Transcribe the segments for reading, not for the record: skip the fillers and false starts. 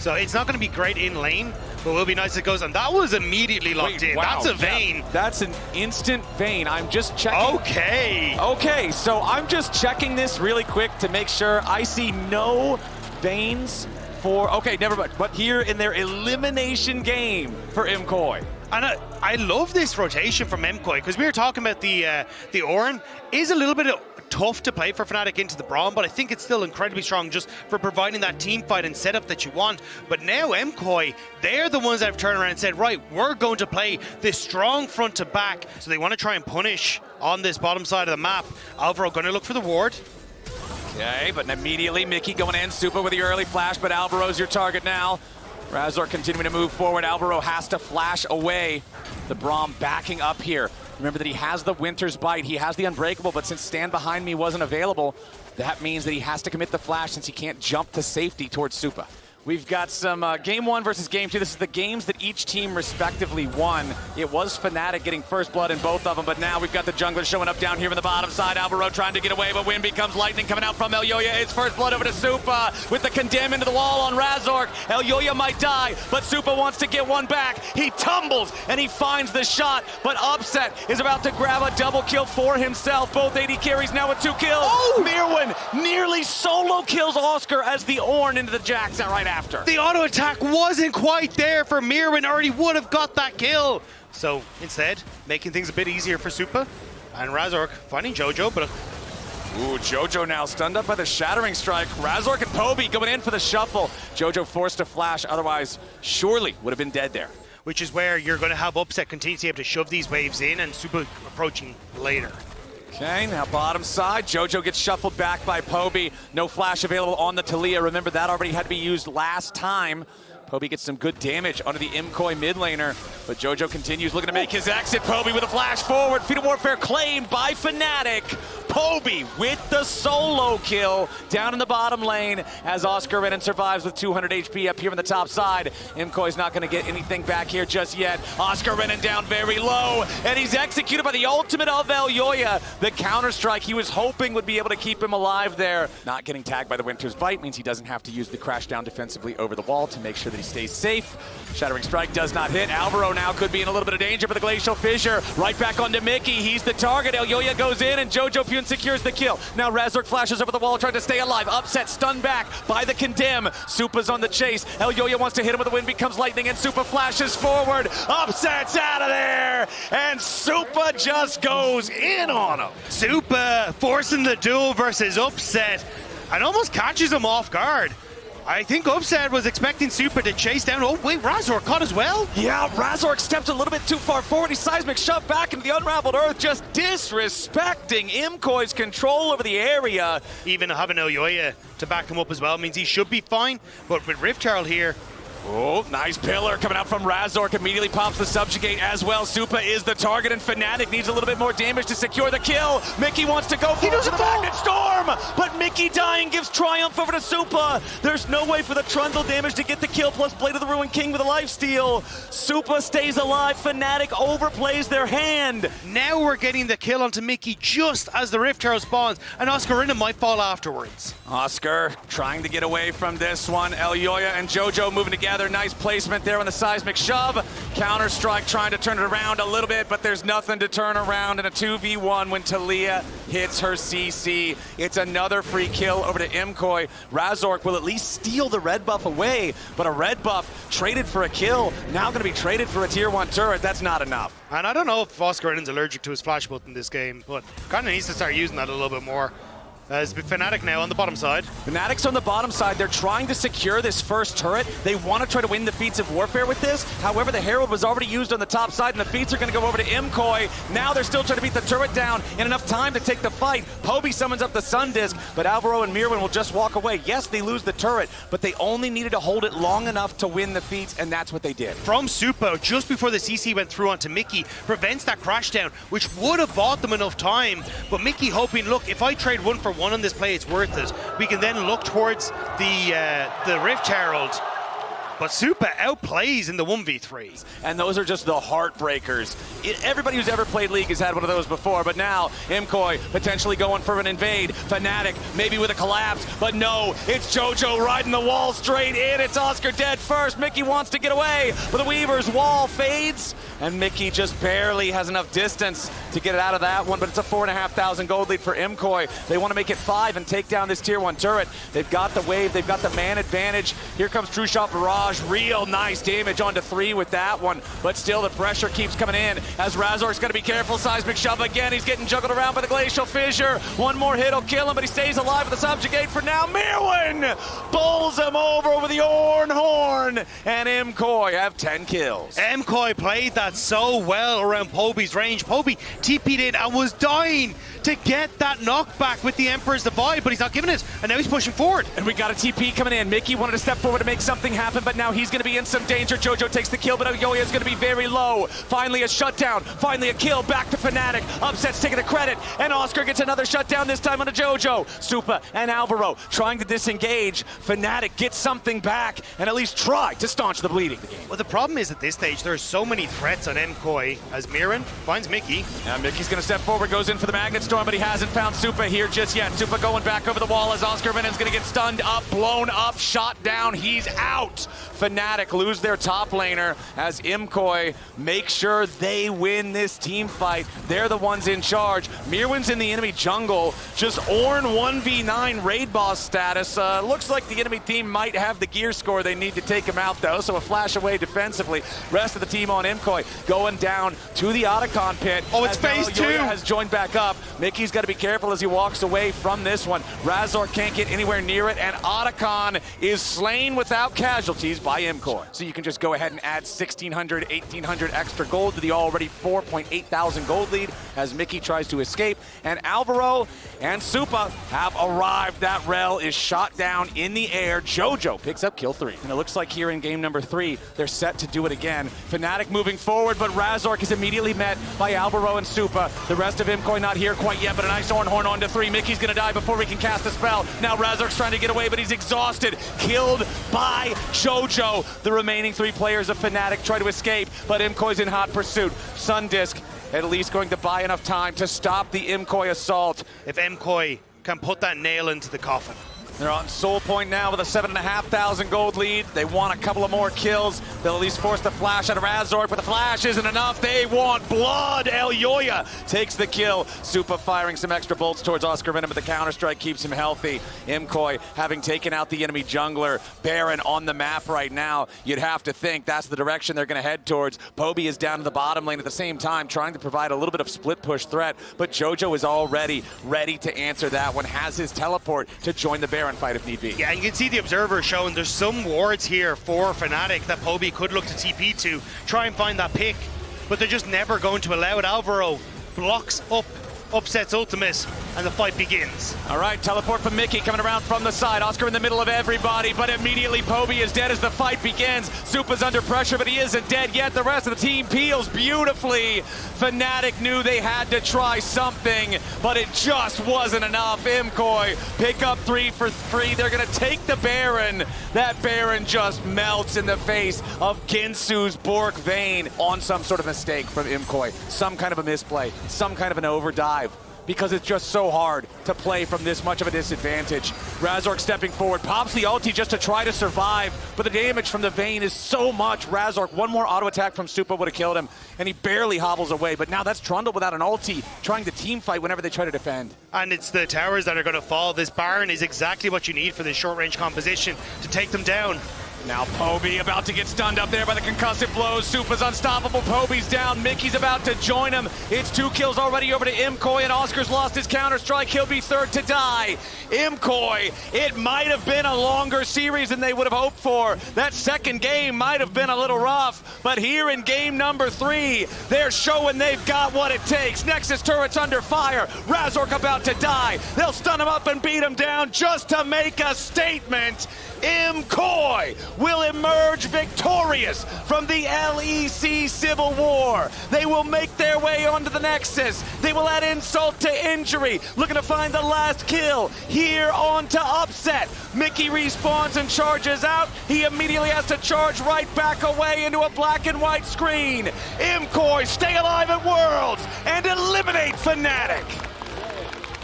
So it's not going to be great in lane, but it will be nice as it goes. And that was immediately locked in. Wow. That's a Vayne. Yeah, that's an instant Vayne. I'm just checking. Okay, so I'm just checking this really quick to make sure I see no Vaynes for, okay, never mind. But here in their elimination game for MKOI. And I love this rotation from MKOI, because we were talking about the Orin is a little bit tough to play for Fnatic into the Braum, but I think it's still incredibly strong just for providing that team fight and setup that you want. But now MKOI, they're the ones that have turned around and said, right, we're going to play this strong front to back. So they want to try and punish on this bottom side of the map. Alvaro going to look for the ward. Okay, but immediately Mickey going in, Supa with the early flash, but Alvaro's your target now. Razork continuing to move forward. Alvaro has to flash away. The Braum backing up here. Remember that he has the Winter's Bite, he has the Unbreakable, but since Stand Behind Me wasn't available, that means that he has to commit the flash since he can't jump to safety towards Supa. We've got some Game 1 versus Game 2. This is the games that each team respectively won. It was Fnatic getting first blood in both of them, but now we've got the jungler showing up down here on the bottom side. Alvaro trying to get away, but Wind becomes lightning coming out from Elyoya. It's first blood over to Supa with the condemn into the wall on Razork. Elyoya might die, but Supa wants to get one back. He tumbles and he finds the shot, but Upset is about to grab a double kill for himself. Both AD carries now with 2 kills. Oh! Mirwin nearly solo kills Oscar as the Ornn into the Jax right after. The auto attack wasn't quite there for Mirwin, or he would have got that kill. So instead, making things a bit easier for Supa. And Razork finding Jojo, but ooh, Jojo now stunned up by the Shattering Strike. Razork and Poby going in for the shuffle. Jojo forced to flash, otherwise surely would have been dead there. Which is where you're going to have Upset continue to be able to shove these waves in, and Supa approaching later. Okay, now bottom side, Jojo gets shuffled back by Poby. No flash available on the Taliyah. Remember, that already had to be used last time. Poby gets some good damage onto the MKOI mid laner, but Jojo continues looking to make his exit. Poby with a flash forward. Feat of Warfare claimed by Fnatic. Poby with the solo kill down in the bottom lane as Oscar Renan survives with 200 HP up here on the top side. MKOI's not going to get anything back here just yet. Oscar Renan down very low, and he's executed by the ultimate of Elyoya. The counter-strike he was hoping would be able to keep him alive there. Not getting tagged by the Winter's Bite means he doesn't have to use the crash down defensively over the wall to make sure that he stays safe. Shattering Strike does not hit. Alvaro now could be in a little bit of danger, but the Glacial Fissure right back onto Mickey. He's the target. Elyoya goes in, and Jojo Pune secures the kill. Now Razork flashes over the wall trying to stay alive. Upset stunned back by the Condemn. Supa's on the chase. Elyoya wants to hit him with the Wind becomes lightning, and Supa flashes forward. Upset's out of there, and Supa just goes in on him. Supa forcing the duel versus Upset and almost catches him off guard. I think Upset was expecting Supa to chase down. Oh, wait, Razork caught as well? Yeah, Razork stepped a little bit too far forward. He seismic shoved back into the unraveled earth, just disrespecting MKOI's control over the area. Even having Elyoya to back him up as well means he should be fine. But with Rift Herald here, oh, nice pillar coming out from Razork. Immediately pops the Subjugate as well. Supa is the target, and Fnatic needs a little bit more damage to secure the kill. Mickey wants to go for the Magnet Storm, but Mickey dying gives triumph over to Supa. There's no way for the Trundle damage to get the kill, plus Blade of the Ruined King with a lifesteal. Supa stays alive. Fnatic overplays their hand. Now we're getting the kill onto Mickey just as the Rift Herald spawns, and Oscar Renan might fall afterwards. Oscar trying to get away from this one. Elyoya and Jojo moving together. Nice placement there on the seismic shove. Counter-strike trying to turn it around a little bit, but there's nothing to turn around in a 2v1 when Taliyah hits her CC. It's another free kill over to MKOI. Razork will at least steal the red buff away, but a red buff traded for a kill, now going to be traded for a tier 1 turret. That's not enough. And I don't know if Oscar Renan's allergic to his flash button this game, but kind of needs to start using that a little bit more. As Fnatic now on the bottom side. Fnatic's on the bottom side. They're trying to secure this first turret. They want to try to win the Feats of Warfare with this. However, the Herald was already used on the top side, and the Feats are going to go over to MKOI. Now they're still trying to beat the turret down in enough time to take the fight. Poby summons up the Sun Disc, but Alvaro and Mirwin will just walk away. Yes, they lose the turret, but they only needed to hold it long enough to win the Feats, and that's what they did. From Supa, just before the CC went through onto Mickey, prevents that crash down, which would have bought them enough time. But Mickey hoping, look, if I trade 1 for 1 on this play, it's worth it. We can then look towards the Rift Herald. But Supa outplays in the 1v3. And those are just the heartbreakers. Everybody who's ever played League has had one of those before, but now MKOI potentially going for an invade. Fnatic maybe with a collapse, but no, it's JoJo riding the wall straight in. It's Oscar dead first. Mickey wants to get away, but the Weaver's wall fades, and Mickey just barely has enough distance to get it out of that one, but it's a 4,500 gold lead for MKOI. They want to make it 5 and take down this tier 1 turret. They've got the wave, they've got the man advantage. Here comes True Shot Barrage. Real nice damage onto 3 with that one, but still the pressure keeps coming in as Razork's got to be careful. Seismic Shove again. He's getting juggled around by the Glacial Fissure. One more hit will kill him, but he stays alive with the Subjugate for now. Mirwin bowls him over the Orn Horn, and MKOI have 10 kills. MKOI played that so well around Poby's range. Poby TP'd in and was dying to get that knockback with the Emperor's Divide, but he's not giving it, and now he's pushing forward. And we got a TP coming in. Mickey wanted to step forward to make something happen, but now he's going to be in some danger. JoJo takes the kill, but Yoya is going to be very low. Finally a shutdown, finally a kill, back to Fnatic. Upset's taking the credit, and Oscar gets another shutdown, this time on a JoJo. Supa and Alvaro trying to disengage. Fnatic gets something back, and at least try to staunch the bleeding. Well, the problem is at this stage, there's so many threats on MKOI as Mirren finds Mickey. Now Mickey's going to step forward, goes in for the Magnet Storm, but he hasn't found Supa here just yet. Supa going back over the wall as Oscar Minen's going to get stunned up, blown up, shot down. He's out. Fnatic lose their top laner as MKOI make sure they win this team fight. They're the ones in charge. Mirwin's in the enemy jungle, just Ornn 1v9 raid boss status. Looks like the enemy team might have the gear score they need to take him out though, so a flash away defensively. Rest of the team on MKOI going down to the Otacon pit. Oh, it's phase 2. Has joined back up. Mickey's got to be careful as he walks away from this one. Razork can't get anywhere near it, and Otacon is slain without casualties by MKOI. So you can just go ahead and add 1,600, 1,800 extra gold to the already 4,800 gold lead as Mickey tries to escape. And Alvaro and Supa have arrived. That Rel is shot down in the air. JoJo picks up kill 3. And it looks like here in game number 3, they're set to do it again. Fnatic moving forward, but Razork is immediately met by Alvaro and Supa. The rest of MKOI not here quite yet, but a nice Ornn Horn onto 3. Mickey's gonna die before we can cast a spell. Now Razork's trying to get away, but he's exhausted. Killed by JoJo. The remaining 3 players of Fnatic try to escape, but MKOI's in hot pursuit. Sundisk at least going to buy enough time to stop the MKOI assault. If MKOI can put that nail into the coffin. They're on Soul Point now with a 7,500 gold lead. They want a couple of more kills. They'll at least force the flash out of Razork, but the flash isn't enough. They want blood. Elyoya takes the kill. Supa firing some extra bolts towards Oscar Venom, but the counter-strike keeps him healthy. MKOI having taken out the enemy jungler. Baron on the map right now. You'd have to think that's the direction they're going to head towards. Poby is down to the bottom lane at the same time, trying to provide a little bit of split push threat, but JoJo is already ready to answer that one. Has his teleport to join the Baron fight if need be. Yeah, and you can see the observer showing there's some wards here for Fnatic that Poby could look to TP to, try and find that pick, but they're just never going to allow it. Alvaro blocks up, upsets Ultimus, and the fight begins. All right, teleport from Mickey coming around from the side. Oscar in the middle of everybody, but immediately Poby is dead as the fight begins. Supa's under pressure, but he isn't dead yet. The rest of the team peels beautifully. Fnatic knew they had to try something, but it just wasn't enough. MKOI pick up 3 for 3. They're gonna take the Baron. That Baron just melts in the face of Ginsu's Bork Vayne on some sort of mistake from MKOI. Some kind of a misplay, some kind of an overdive, because it's just so hard to play from this much of a disadvantage. Razork stepping forward, pops the ulti just to try to survive, but the damage from the Vayne is so much. Razork, one more auto attack from Supa would have killed him, and he barely hobbles away, but now that's Trundle without an ulti, trying to team fight whenever they try to defend. And it's the towers that are going to fall. This Baron is exactly what you need for this short-range composition to take them down. Now Poby about to get stunned up there by the concussive blows. Supa's unstoppable. Poby's down. Mickey's about to join him. It's 2 kills already over to MKOI, and Oscar's lost his counter-strike. He'll be third to die. MKOI, it might have been a longer series than they would have hoped for. That second game might have been a little rough, but here in game number 3, they're showing they've got what it takes. Nexus turret's under fire. Razork about to die. They'll stun him up and beat him down just to make a statement. MKOI will emerge victorious from the LEC Civil War. They will make their way onto the Nexus. They will add insult to injury, looking to find the last kill here onto Upset. Mickey respawns and charges out. He immediately has to charge right back away into a black and white screen. MKOI stay alive at Worlds and eliminate Fnatic.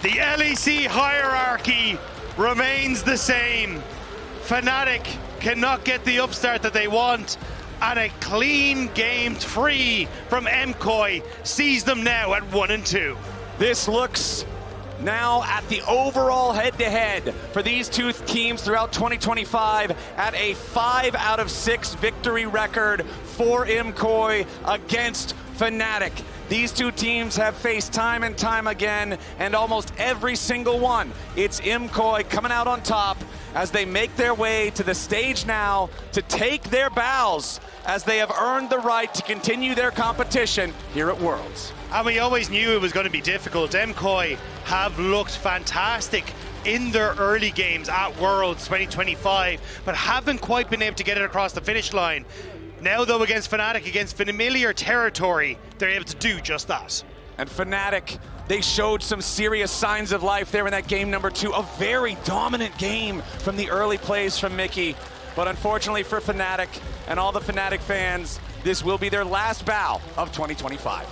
The LEC hierarchy remains the same. Fnatic cannot get the upstart that they want, and a clean game 3 from MKOI sees them now at 1-2. This looks now at the overall head-to-head for these two teams throughout 2025 at a 5 out of 6 victory record for MKOI against Fnatic. These two teams have faced time and time again, and almost every single one, it's MKOI coming out on top as they make their way to the stage now to take their bows as they have earned the right to continue their competition here at Worlds. And we always knew it was going to be difficult. MKOI have looked fantastic in their early games at Worlds 2025, but haven't quite been able to get it across the finish line. Now though, against Fnatic, against familiar territory, they're able to do just that. And Fnatic, they showed some serious signs of life there in that game number 2. A very dominant game from the early plays from Mickey. But unfortunately for Fnatic and all the Fnatic fans, this will be their last bow of 2025.